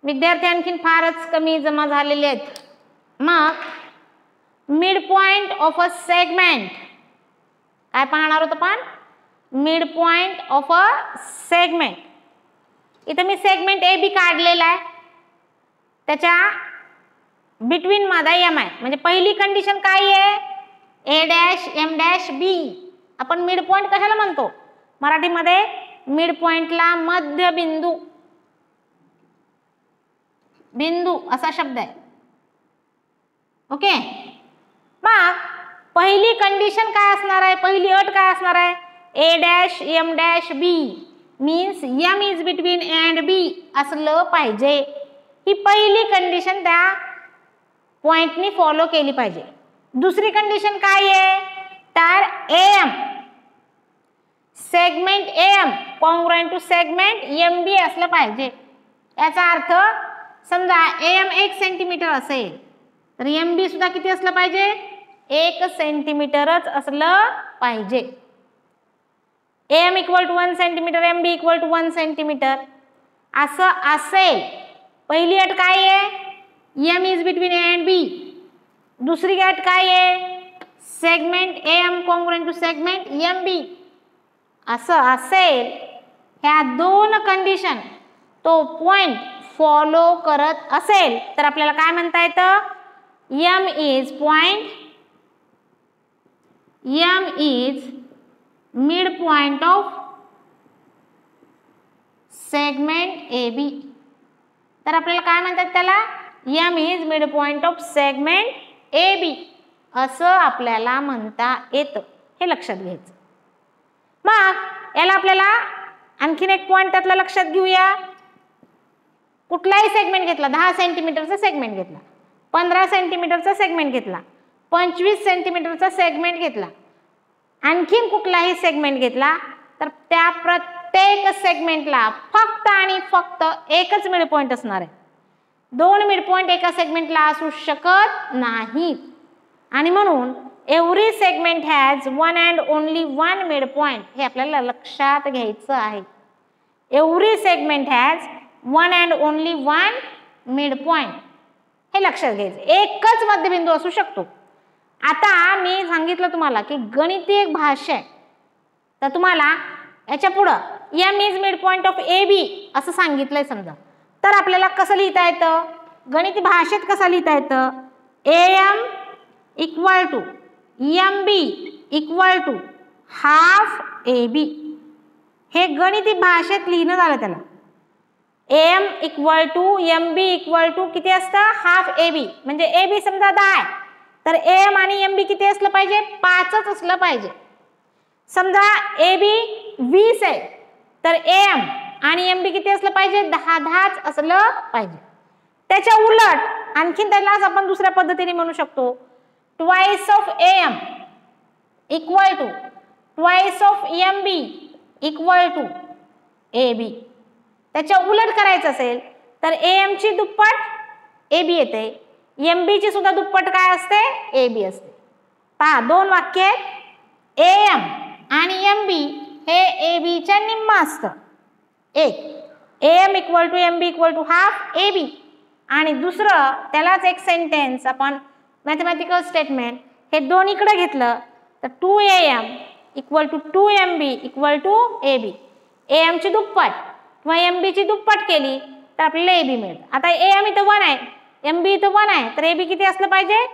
विद्यार्थी आणखीन फारच कमी जमा झालेले आहेत. मग mid point of a segment काय पाहणार आहोत आपण? Mid point of a segment. इथं मी सेगमेंट ए बी काढलेला आहे, त्याच्या बिटवीन मध्ये एम आहे, म्हणजे पहिली कंडिशन काय आहे? ए डॅश एम डॅश बी. आपण मिड पॉइंट कशाला म्हणतो मराठीमध्ये? मिड पॉइंटला मध्यबिंदू, बिंदू असा शब्द आहे. ओके. मग पहिली कंडिशन काय असणार आहे? पहिली अट काय असणार आहे? A dash M dash B means M is between A and B असलं पाहिजे. ही पहिली कंडिशन त्या पॉइंटनी फॉलो केली पाहिजे. दुसरी कंडिशन काय आहे? तर M segment M congruent to segment M B असलं पाहिजे. याचा अर्थ समजा एम 1 सेंटीमीटर असेल तर एम बी सुद्धा किती असलं पाहिजे? 1 सेंटीमीटरच असलं पाहिजे. M equal to 1 centimetre, M B equal to 1 centimetre असं असेल. पहिली अट काय आहे? M is between A and B. दुसरी अट काय आहे? Segment M congruent to segment M B असं असेल. ह्या दोन कंडिशन तो पॉइंट फॉलो करत असेल तर आपल्याला काय म्हणता येतं? M is point, M is mid point of segment A B. तर आपल्याला काय म्हणतात त्याला? M is mid point of segment A B असं आपल्याला म्हणता येतं. हे लक्षात घ्यायचं. मग याला आपल्याला आणखीन एक पॉइंट त्यातला लक्षात घेऊया. कुठलाही सेगमेंट घेतला, 10 सेंटीमीटरचा सेगमेंट घेतला, 15 सेंटीमीटरचा सेगमेंट घेतला, 25 सेंटीमीटरचा सेगमेंट घेतला, आणखीन कुठलाही सेगमेंट घेतला तर त्या प्रत्येक सेगमेंटला फक्त आणि फक्त एकच मिड पॉइंट असणार आहे. 2 मिड पॉइंट एका सेगमेंटला असू शकत नाहीत. आणि म्हणून every segment has one and only one mid point. हे आपल्याला लक्षात घ्यायचं आहे. Every segment has one and only one mid point हे लक्षात घ्यायचं. एकच मध्यबिंदू असू शकतो. आता मी सांगितलं तुम्हाला की गणिती एक भाषा आहे, तर तुम्हाला याच्या पुढं M is mid point of A B असं सांगितलंय समजा, तर आपल्याला कसं लिहिता येतं? गणिती भाषेत कसं लिहिता येतं? A M equal to M B equal to half A B. हे गणिती भाषेत लिहिणं झालं त्याला. M equal to M B equal to किती असतं? Half A B. म्हणजे ए बी समजा 10 आहे तर एम आणि एम बी किती असलं पाहिजे? 5च असलं पाहिजे. समजा ए बी 20 आहे तर एम आणि एम बी किती असलं पाहिजे? 10च असलं पाहिजे. त्याच्या उलट आणखीन त्यालाच आपण दुसऱ्या पद्धतीने म्हणू शकतो. Twice of M equal to twice of M B equal to A B. त्याच्या उलट करायचं असेल तर एम ची दुप्पट ए बी येते, एम बी ची सुद्धा दुप्पट काय असते? ए बी असते. पहा, 2 वाक्य आहेत. ए एम आणि एम बी हे ए बी च्या निम्म असतं. एक A M equal to M B equal to half A B, आणि दुसरं त्यालाच एक सेंटेन्स आपण मॅथमॅटिकल स्टेटमेंट हे दोन इकडे घेतलं तर 2am equal to 2mb equal to A B. A M ची दुप्पट किंवा एम बी ची दुप्पट केली तर आपल्याला ए बी मिळेल. आता ए एम इथं 1 आहे, एम बी इथं 1 आहे, तर ए बी किती असलं पाहिजे?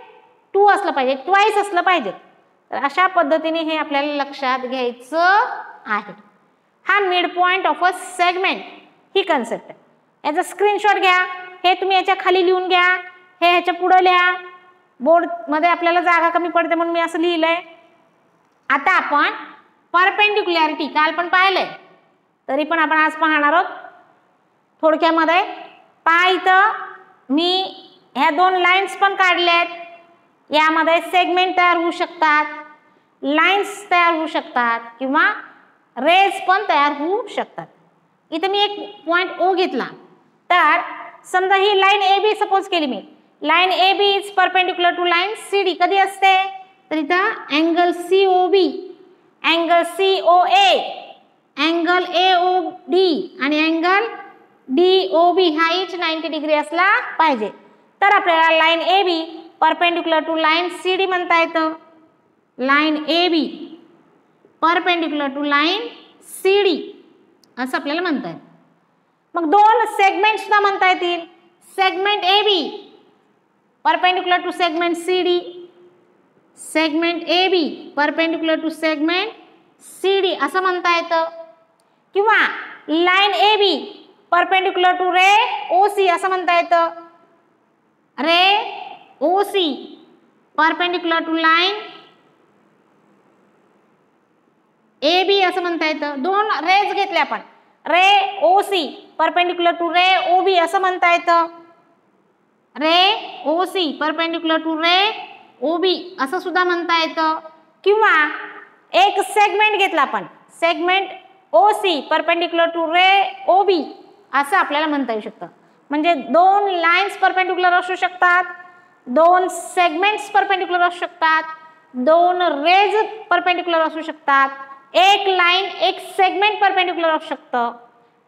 2 असलं पाहिजे, ट्वाइस असलं पाहिजे. तर अशा पद्धतीने हे आपल्याला लक्षात घ्यायचं आहे. हा mid point of a segment he concept आहे. याचा स्क्रीनशॉट घ्या, हे तुम्ही याच्या खाली लिहून घ्या, हे ह्याच्या पुढे लिहा. बोर्ड मध्ये आपल्याला जागा कमी पडते म्हणून मी असं लिहिलंय. आता आपण परपेंडिक्युलॅरिटी काल पण पाहिलंय, तरी पण आपण आज पाहणार आहोत थोडक्यामध्ये. पहा, इथं मी ह्या 2 लाईन्स पण काढल्यात. यामध्ये सेगमेंट तयार होऊ शकतात, लाईन्स तयार होऊ शकतात किंवा रेज पण तयार होऊ शकतात. इथं मी एक पॉइंट ओ घेतला, तर समजा ही लाईन ए बी सपोज केली मी. Line A B is perpendicular to line C D. कधी असते? तर इथं angle C O B, angle C O A, angle A O D आणि अँगल DOB हा इच 90 डिग्री असला पाहिजे. तर आपल्याला line AB perpendicular to line CD म्हणता येतं. Line AB perpendicular to line CD असं आपल्याला म्हणता येतं. मग दोन सेगमेंट सुद्धा म्हणता येतील. Segment AB perpendicular to segment CD, segment AB perpendicular to segment CD असं म्हणता येतं. किंवा line AB perpendicular to ray OC असं म्हणता येतं. Ray OC perpendicular to line AB असं म्हणता येतं. दोन रेज घेतले आपण. Ray OC perpendicular to ray OB असं म्हणता येतं. Ray OC perpendicular to ray OB असं सुद्धा म्हणता येतं. किंवा एक सेगमेंट घेतला आपण. Segment OC perpendicular to ray OB असं आपल्याला म्हणता येऊ शकतं. म्हणजे दोन लाईन्स परपेंडिक्युलर असू शकतात, दोन सेगमेंट्स परपेंडिक्युलर असू शकतात, दोन रेज परपेंडिक्युलर असू शकतात, एक लाईन एक सेगमेंट परपेंडिक्युलर असू शकतं,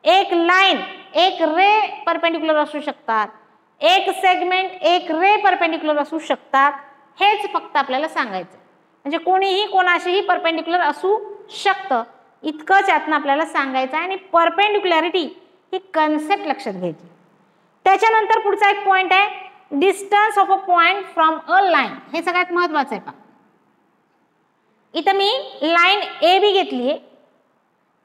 एक लाईन एक रे परपेंडिक्युलर असू शकतात, एक सेगमेंट एक रे परपेंडिक्युलर असू शकतात. हेच फक्त आपल्याला सांगायचं. म्हणजे कोणीही कोणाशीही परपेंडिक्युलर असू शकतं इतकंच यातनं आपल्याला सांगायचं आहे. आणि परपेंडिक्युलॅरिटी ही कन्सेप्ट लक्षात घ्यायची. त्याच्यानंतर पुढचा एक पॉइंट आहे distance of a point from a line. हे सगळ्यात महत्वाचं आहे. पहा इथं मी लाईन AB घेतली आहे.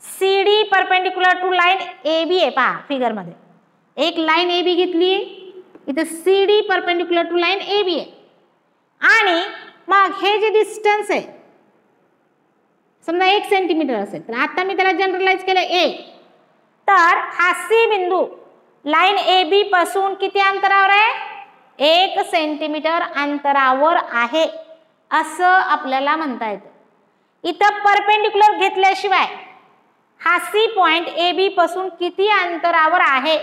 CD perpendicular to line AB आहे. पहा फिगर मध्ये एक लाईन AB घेतली आहे. इथं CD perpendicular to line AB आहे. आणि मग हे जे डिस्टन्स आहे समजा 1 सेंटीमीटर असेल तर आता मी त्याला जनरलाइज केलं A. तर हा C बिंदू लाईन AB पासून किती अंतरावर आहे? 1 सेंटीमीटर अंतरावर आहे असं आपल्याला म्हणता येतं. इथं परपेंडिक्युलर घेतल्याशिवाय हा C पॉइंट AB पासून किती अंतरावर आहे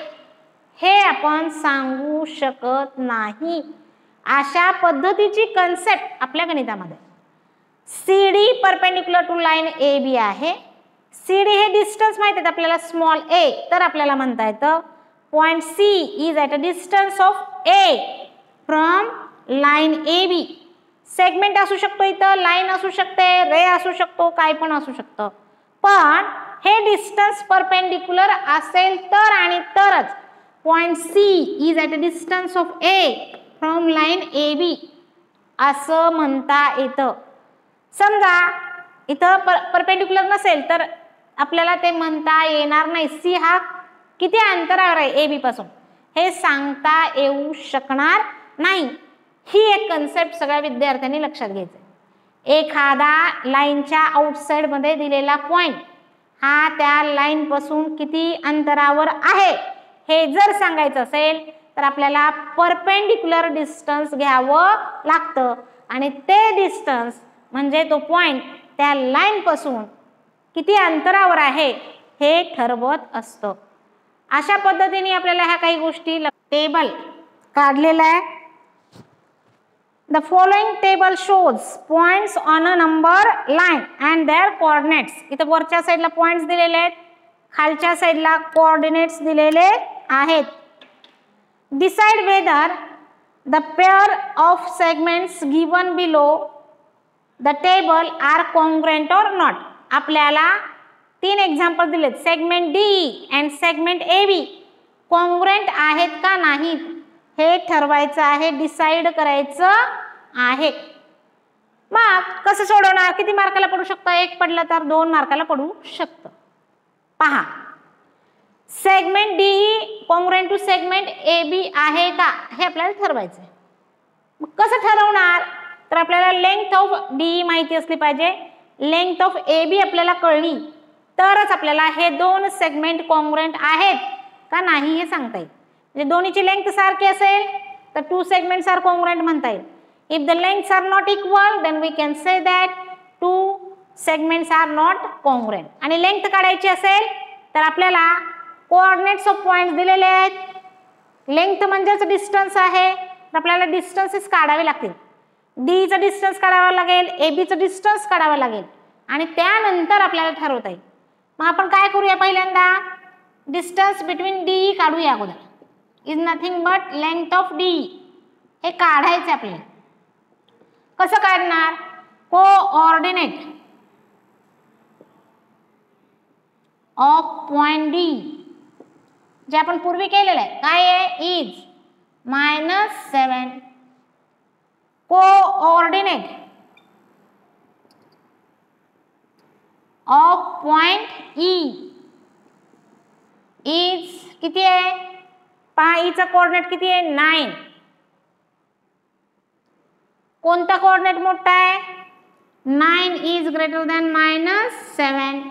हे आपण सांगू शकत नाही. अशा पद्धतीची कन्सेप्ट आपल्या गणितामध्ये. CD perpendicular to line AB आहे. CD हे डिस्टन्स माहिती आहे आपल्याला स्मॉल a. तर आपल्याला म्हणता येतं point C is at a distance of A from line AB. Segment असू शकतो, इथं लाईन असू शकते, रे असू शकतो, काय पण असू शकतं. पण हे डिस्टन्स परपेंडिक्युलर असेल तर आणि तरच point C is at a distance of A from line AB असं म्हणता येतं. समजा इथं परपेंडिक्युलर नसेल तर आपल्याला ते म्हणता येणार नाही. C हा किती अंतरावर आहे AB पासून हे सांगता येऊ शकणार नाही. ही एक कन्सेप्ट सगळ्या विद्यार्थ्यांनी लक्षात घ्यायचं. एखादा लाईनच्या आउटसाइड मध्ये दिलेला पॉइंट हा त्या लाईन पासून किती अंतरावर आहे हे जर सांगायचं असेल तर आपल्याला परपेंडिक्युलर डिस्टन्स घ्यावं लागतं. आणि ते डिस्टन्स म्हणजे तो पॉइंट त्या लाईन पासून किती अंतरावर आहे हे ठरवत असतं. अशा पद्धतीने आपल्याला ह्या काही गोष्टी टेबल काढलेला आहे. The following table shows points on a number line and their coordinates. इथं वरच्या साईडला पॉइंट्स दिलेले आहेत, खालच्या साईडला कोऑर्डिनेट्स दिलेले आहेत. Decide whether the pair of segments given below the table are congruent or not. आपल्याला 3 एक्झाम्पल दिलेत. Segment DE and segment AB congruent आहेत का नाहीत हे ठरवायचं आहे, डिसाइड करायचं आहे. मग कसं सोडवणार? किती मार्काला पडू शकतं? 1 पडलं तर 2 मार्काला पडू शकतं. पहा segment DE congruent to segment AB आहे का हे आपल्याला ठरवायचं आहे. मग कसं ठरवणार? तर आपल्याला लेंथ ऑफ DE माहिती असली पाहिजे, लेंथ ऑफ AB आपल्याला कळली तरच आपल्याला हे 2 सेगमेंट कॉन्ग्रुएंट आहेत का नाही हे सांगता येईल. म्हणजे दोन्हीची लेंथ सारखी असेल तर 2 सेगमेंट्स आर कॉन्ग्रुएंट म्हणता येईल. If the lengths are not equal, then we can say that 2 segments are not congruent. आणि लेंथ काढायची असेल तर आपल्याला कोऑर्डिनेट्स ऑफ पॉइंट्स दिलेले आहेत. लेंथ म्हणजेच डिस्टन्स आहे तर आपल्याला डिस्टन्सेस काढावे लागतील. D चं डिस्टन्स काढावं लागेल, AB चं डिस्टन्स काढावं लागेल आणि त्यानंतर आपल्याला ठरवता येईल. मग आपण काय करूया? पहिल्यांदा डिस्टन्स बिटवीन डी काढूया अगोदर. Is nothing but length of D. हे काढायचं आपल्याला. कसं काढणार? Coordinate of point D J आपण पूर्वी केलेलं आहे. काय आहे? Is -7 coordinate of point E is किती आहे? पहा ईचा कोऑर्डिनेट किती आहे? 9. कोणता कोऑर्डिनेट मोठा आहे? 9 is greater than -7.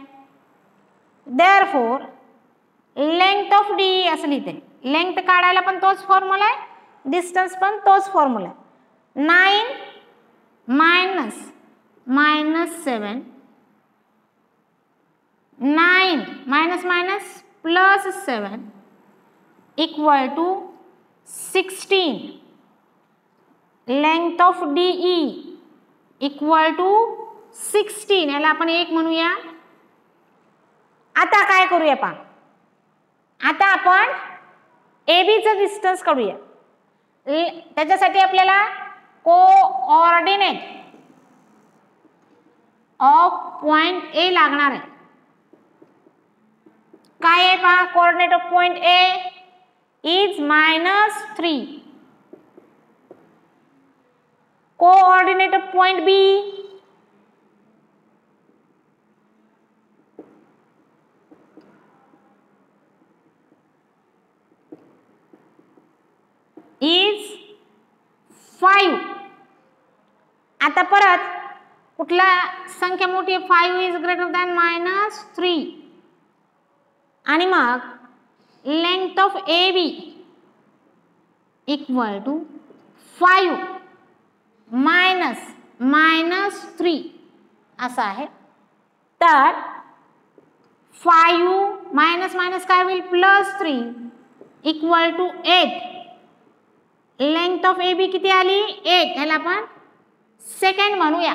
Therefore length of D असं लिहिते. लेंथ काढायला पण तोच फॉर्म्युला आहे, डिस्टन्स पण तोच फॉर्म्युला आहे. 9 -7 9 -7 equal to 16. Length of DE equal to 16. याला आपण 1 म्हणूया. आता काय करूया पहा. आता आपण एबीचं डिस्टन्स काढूया. त्याच्यासाठी आपल्याला कोऑर्डिनेट ऑफ पॉइंट ए लागणार आहे. काय आहे पहा? Coordinate of point A is -3. Coordinate of point B is 5. आता परत कुठला संख्या मोठी आहे? 5 इज ग्रेटर दॅन -3. आणि मग length of A B equal to 5 -3 असं आहे. तर 5 मायनस काय होईल? +3 equal to 8. Length of A B किती आली? 8. ह्याला आपण सेकंड म्हणूया.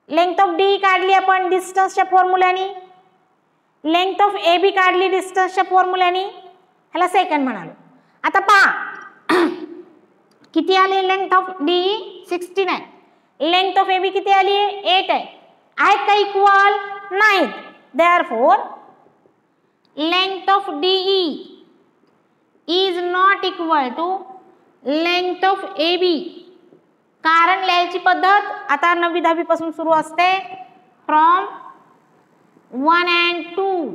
लेंथ ऑफ डी काढली आपण डिस्टन्सच्या फॉर्म्युल्याने. लेंथ ऑफ ए बी काढली डिस्टन्सच्या फॉर्म्युल्याने. ह्याला सेकंड म्हणालो. आता पहा किती आली लेंथ ऑफ डी? 16 आहे. लेंथ ऑफ ए बी किती आली? 8 आहे. आहेत का इक्वल? नाही. Therefore length of DE is not equal to length of A B. कारण लिहायची पद्धत आता 9वी 10वी पासून सुरू असते. From 1 and 2.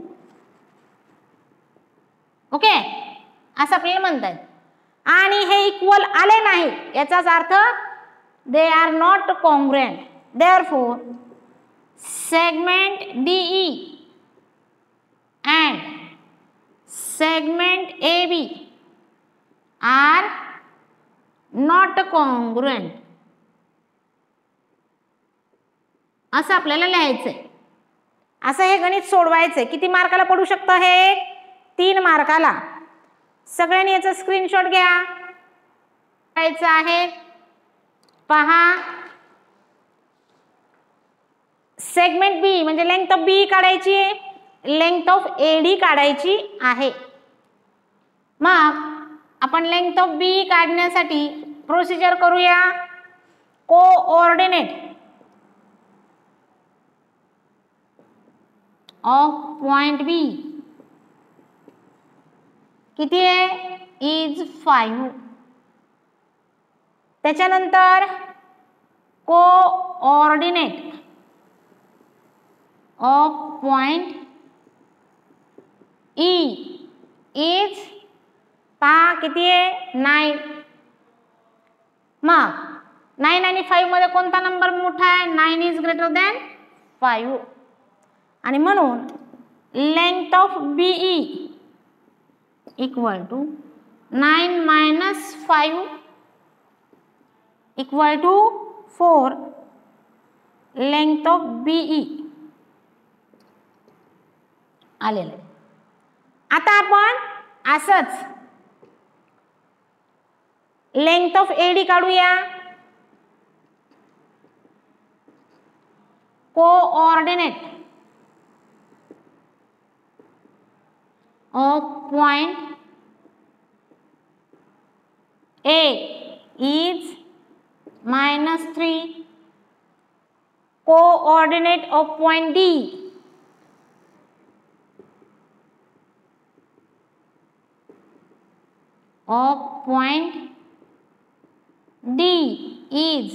ओके, असं आपल्याला म्हणतात. आणि हे इक्वल आले नाही याचाच अर्थ they are not congruent. Therefore segment D and segment AB are not congruent. असं आपल्याला लिहायचंय. असं हे गणित सोडवायचंय. किती मार्काला पडू शकतं हे? 3 मार्काला. सगळ्यांनी याचा स्क्रीनशॉट घ्या. करायचं आहे पहा. सेगमेंट बी म्हणजे लेंथ ऑफ बी काढायची आहे, लेंथ ऑफ एडी काढायची आहे. मग आपण लेंथ ऑफ बी काढण्यासाठी प्रोसिजर करूया. कोऑर्डिनेट ऑफ पॉइंट बी किती आहे? इज 5. त्याच्यानंतर coordinate of point E is पहा किती आहे? 9. मग 9 आणि 5 मध्ये कोणता नंबर मोठा आहे? 9 इज ग्रेटर दॅन 5. आणि म्हणून length of BE equal to 9 - 5 equal to 4. Length of BE आलेलं आहे. आता आपण असंच लेंथ ऑफ एडी काढूया. Coordinate of point A is -3. Coordinate of point D is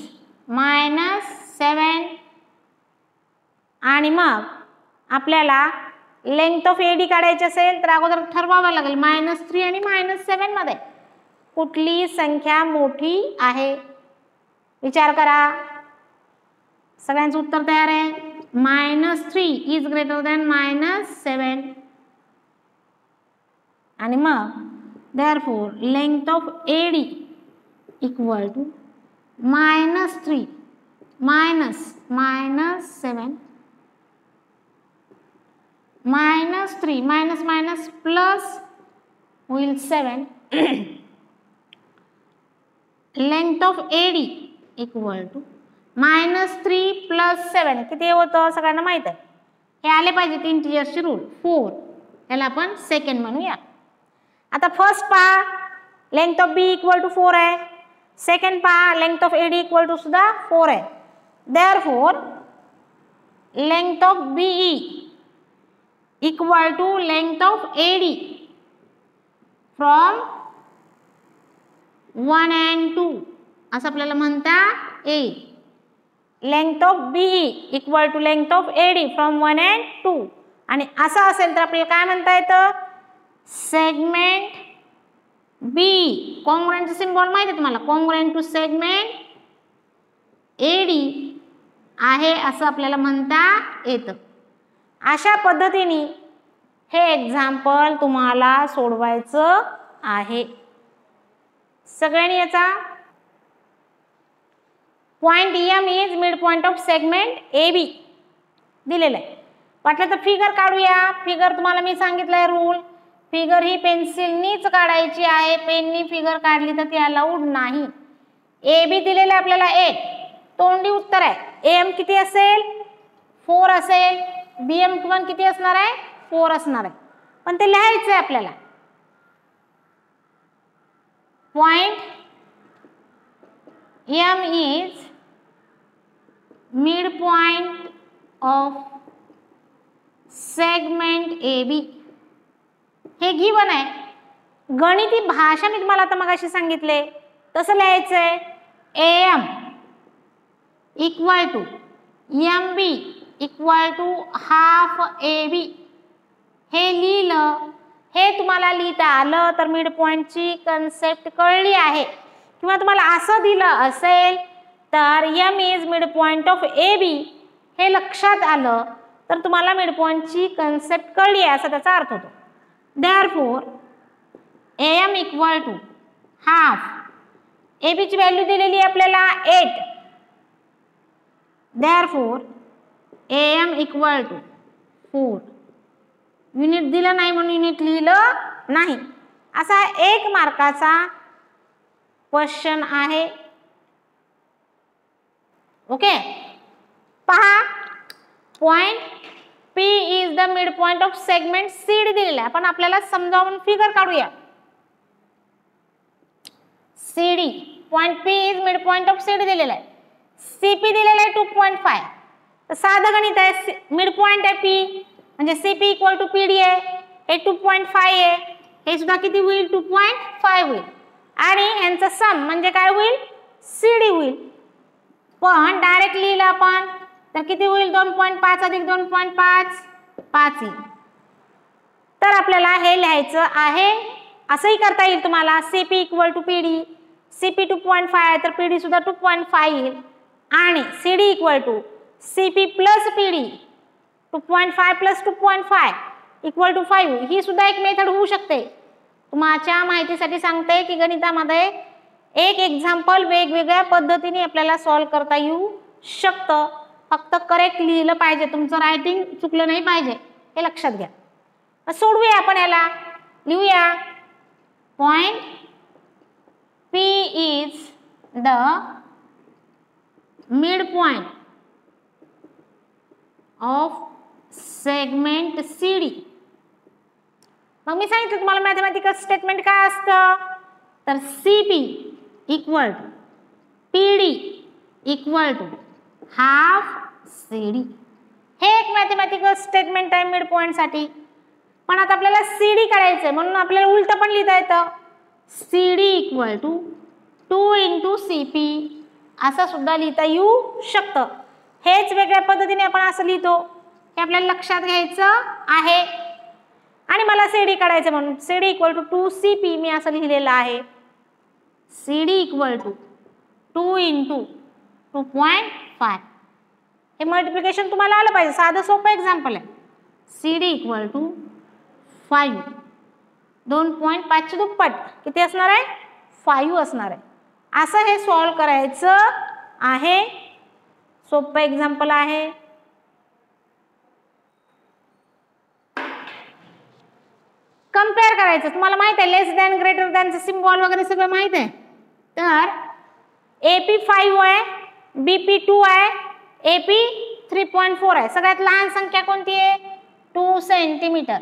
-7. आणि मग आपल्याला लेंथ ऑफ एडी काढायची असेल तर अगोदर ठरवावं लागेल -3 आणि -7 मध्ये कुठली संख्या मोठी आहे. विचार करा. सगळ्यांचं उत्तर तयार आहे. -3 इज ग्रेटर दॅन -7 आणि मग therefore length of AD equal to -3 -7 -3 minus plus होईल 7. Length of AD equal to -3 + 7 किती होतं सगळ्यांना माहित आहे. हे आले पाहिजे इंटिजर्सची रूल 4. याला आपण सेकंड म्हणूया. आता फर्स्ट पहा length of B equal to 4 आहे. सेकंड पहा length of AD equal to सुद्धा 4 आहे. Therefore length of BE equal to length of AD from 1 and 2 असं आपल्याला म्हणता येईल. Length of BE equal to length of AD from 1 and 2 आणि असं असेल तर आपल्याला काय म्हणता येतं सेगमेंट बी कॉन्ग्रुएंट सिम्बॉल माहिती आहे तुम्हाला. कॉन्ग्रुएंट टू सेगमेंट एडी आहे असं आपल्याला म्हणता येतं. अशा पद्धतीने हे एक्झाम्पल तुम्हाला सोडवायचं आहे. सगळ्यांनी याचा point M is mid point of segment A B दिलेलं आहे. वाटलं तर फिगर काढूया. फिगर तुम्हाला मी सांगितलंय रूल. फिगर ही पेन्सिलनीच काढायची आहे. पेननी फिगर काढली तर ती अलाउड नाही. ए बी दिलेलं आहे आपल्याला 8. तोंडी उत्तर आहे. एम किती असेल 4 असेल. बीएम पण किती असणार आहे 4 असणार आहे. पण ते लिहायचं आहे आपल्याला. Point M is mid point of segment A B. हे गिवन आहे. गणिती भाषा मी तुम्हाला आता मगाशी सांगितले तसं लिहायचं आहे. M equal to M B equal to half A B. हे लिहिलं. हे तुम्हाला लिहिता आलं तर मिड पॉइंटची कन्सेप्ट कळली आहे. किंवा तुम्हाला असं दिलं असेल तर M is mid point of A B हे लक्षात आलं तर तुम्हाला मिड पॉइंटची कन्सेप्ट कळली आहे असा त्याचा अर्थ होतो. Therefore M equal to half A बीची व्हॅल्यू दिलेली आहे आपल्याला 8. Therefore M equal to 4. Unit दिलं नाही म्हणून युनिट लिहिलं नाही. असा 1 मार्काचा क्वेश्चन आहे. ओके. पहा point P is the mid point of segment CD दिलेला आहे. आपण आपल्याला समजावून फिगर काढूया. CD point P is mid point of CD दिलेला आहे. CP दिलेला आहे 2.5. तर साधं गणित आहे. मिड पॉइंट आहे P म्हणजे CP इक्वल टू PD आहे. हे 2.5 आहे. हे सुद्धा किती होईल 2.5 होईल. आणि यांचं सम म्हणजे काय होईल CD होईल. पण डायरेक्ट लिहिलं आपण तर किती होईल 2.5 अधिक 2.5 5 येईल. तर आपल्याला हे लिहायचं आहे. असंही करता येईल तुम्हाला. CP equal to PD. CP 2.5 आहे तर PD सुद्धा 2.5 येईल. आणि CD equal to CP plus PD 2.5 plus 2.5 equal to 5. ही सुद्धा एक मेथड होऊ शकते. तुम्हाला माहितीसाठी सांगते की गणितामध्ये एक एक्झाम्पल वेगवेगळ्या पद्धतीने आपल्याला सॉल्व्ह करता येऊ शकतं. फक्त करेक्ट लिहिलं पाहिजे. तुमचं रायटिंग चुकलं नाही पाहिजे हे लक्षात घ्या. सोडवूया आपण याला. लिहूया point P is the mid point of segment CD मग मी सांगितलं तुम्हाला मॅथमॅटिकल स्टेटमेंट काय असतं, तर CP equal to PD equal to half CD. हे एक मॅथमॅटिकल स्टेटमेंट आहे मिड पॉइंटसाठी. पण आता आपल्याला CD काढायचंय म्हणून आपल्याला उलट पण लिहिता येतं. CD equal to 2 into CP असं सुद्धा लिहिता येऊ शकतं. हेच वेगळ्या पद्धतीने आपण असं लिहितो, हे आपल्याला लक्षात घ्यायचं आहे. आणि मला CD काढायचं म्हणून CD इक्वल टू 2CP मी असं लिहिलेलं आहे. CD equal to 2 into 2.5. हे मल्टिप्लिकेशन तुम्हाला आलं पाहिजे, साधं सोपं एक्झाम्पल आहे. CD इक्वल टू 5, 2.5 ची दुप्पट किती असणार आहे, 5 असणार आहे. असं हे सॉल्व करायचं आहे. सोपं एक्झाम्पल आहे. कंपेअर करायचं, तुम्हाला माहित आहे लेस दॅन ग्रेटर दॅनचं सिम्बॉल वगैरे सगळं माहित आहे. तर AP 5 आहे, BP 2 आहे, AP 3.4 आहे. सगळ्यात लहान संख्या कोणती आहे, 2 सेंटीमीटर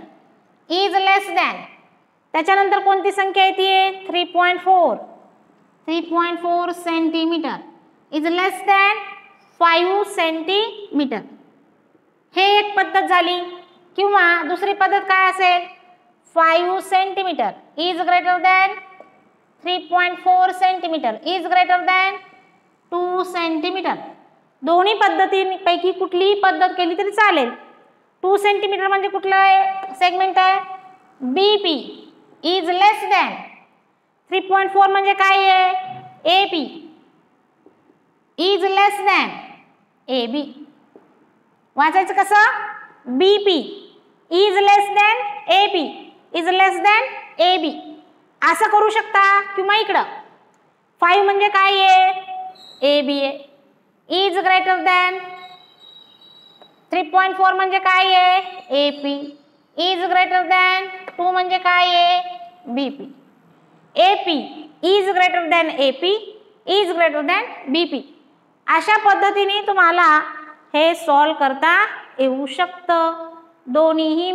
इज लेस दॅन. त्याच्यानंतर कोणती संख्या येते, 3.4. 3.4 centimetre is less than 5 centimetre. हे एक पद्धत झाली. किंवा दुसरी पद्धत काय असेल, 5 centimetre is greater than 3.4 centimetre is greater than 2 centimetre. दोन्ही पद्धतींपैकी कुठलीही पद्धत केली तरी चालेल. 2 सेंटीमीटर म्हणजे कुठलं सेगमेंट आहे, BP इज लेस दॅन. 3.4 म्हणजे काय आहे, AP is less than AB. वाचायचं कसं, BP is less than AP is less than AB असं करू शकता. किंवा इकडं 5 म्हणजे काय आहे, AB आहे, इज ग्रेटर दॅन 3.4 म्हणजे काय आहे, AP इज ग्रेटर दॅन 2 म्हणजे काय आहे, BP. AP is greater than AP is greater than BP. अशा पद्धतीने तुम्हाला हे सॉल्व करता येऊ शकतं. दोन्हीही